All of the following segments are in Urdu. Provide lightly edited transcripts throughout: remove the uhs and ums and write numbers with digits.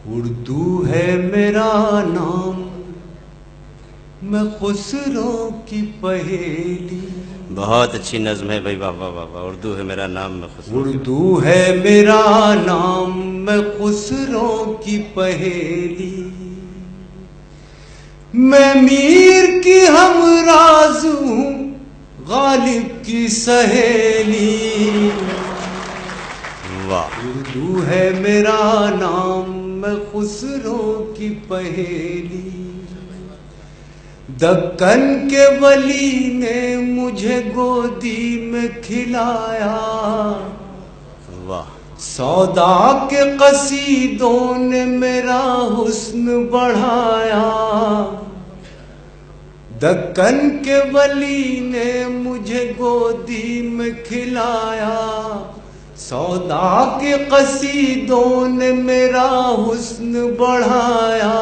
اردو ہے میرا نام، میں خسرو کی پہیلی. بہت اچھی نظم ہے بھائی، واہ واہ واہ واہ. اردو ہے میرا نام، میں خسرو. اردو ہے میرا نام، میں خسرو کی پہیلی. میں میر کی ہمراز ہوں، غالب کی سہیلی. واہ. اردو ہے میرا نام، میں خسرو کی پہیلی. دکن کے ولی نے مجھے گودی میں کھلایا، واہ. سودا کے قصیدوں نے میرا حسن بڑھایا. دکن کے ولی نے مجھے گودی میں کھلایا، سودا کے قصیدوں نے میرا حسن بڑھایا.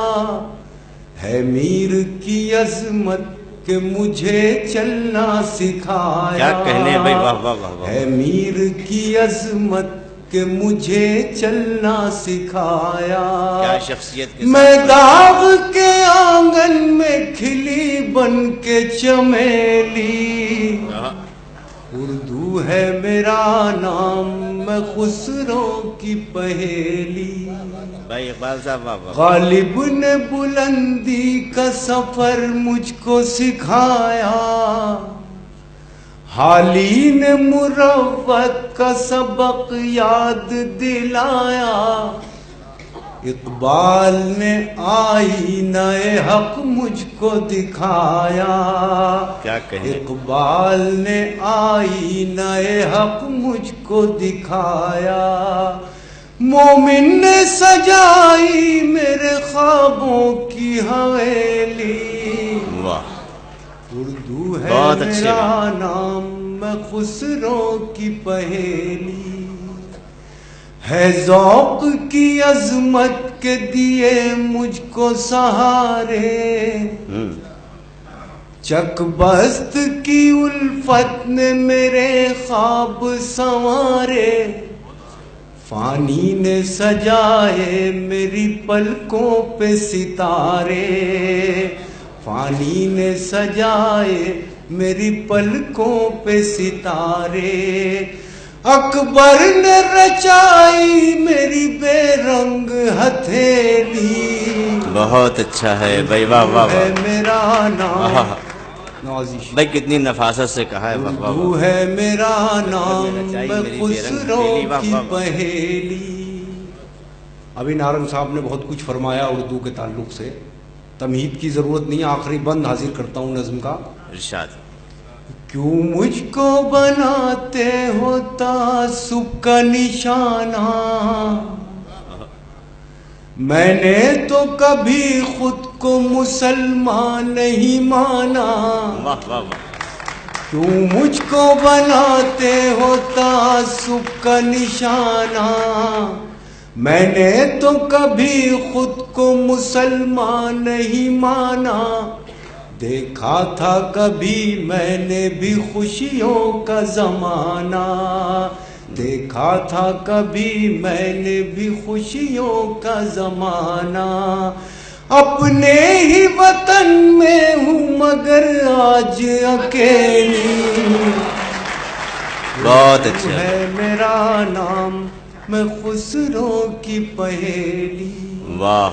ہے میر کی عظمت کہ مجھے چلنا سکھایا. کیا کہنے بھائی، واہ واہ واہ واہ. ہے میر کی عظمت کہ مجھے چلنا سکھایا. کیا شخصیت کے میں ساتھ. داغ کے آنگن میں کھلی بن کے چمیلی. اردو ہے میرا نام، میں خسرو کی پہیلی. بھائی اقبال صاحب، واہ واہ. غالب نے بلندی کا سفر مجھ کو سکھایا، حالی نے مروت کا سبق یاد دلایا. اقبال نے آئینہ حق مجھ کو دکھایا. کیا کہیں. اقبال نے آئینہ حق مجھ کو دکھایا. مومن نے سجائی میرے خوابوں کی حویلی. واہ. اردو ہے بہت اچھے میرا نام، میں خسرو کی پہیلی. ہے ذوق کی عظمت کے دیے مجھ کو سہارے، چک بست کی الفت نے میرے خواب سنوارے. فانی نے سجائے میری پلکوں پہ ستارے، فانی نے سجائے میری پلکوں پہ ستارے. اکبر نے رچائی میری بے رنگ ہتھیلی. بہت اچھا ہے بھائی، واہ واہ ہے واہ. میرا نام. نوازش بھائی کتنی نفاست سے کہا ہے، واہ واہ اردو واہ. ہے میرا نام، میں خسرو کی پہیلی. ابھی نارنگ صاحب نے بہت کچھ فرمایا اردو کے تعلق سے، تمہید کی ضرورت نہیں. آخری بند حاضر کرتا ہوں نظم کا. ارشاد. کیوں مجھ کو بناتے ہو تعصب کا نشانہ، میں نے تو کبھی خود کو مسلمان نہیں مانا. واہ واہ واہ. کیوں مجھ کو بناتے ہو تعصب کا نشانہ، میں نے تو کبھی خود کو مسلمان نہیں مانا. دیکھا تھا کبھی میں نے بھی خوشیوں کا زمانہ، دیکھا تھا کبھی میں نے بھی خوشیوں کا زمانہ. اپنے ہی وطن میں ہوں مگر آج اکیلی. بہت اچھا ہے میرا نام، میں خسرو کی پہیلی. واہ.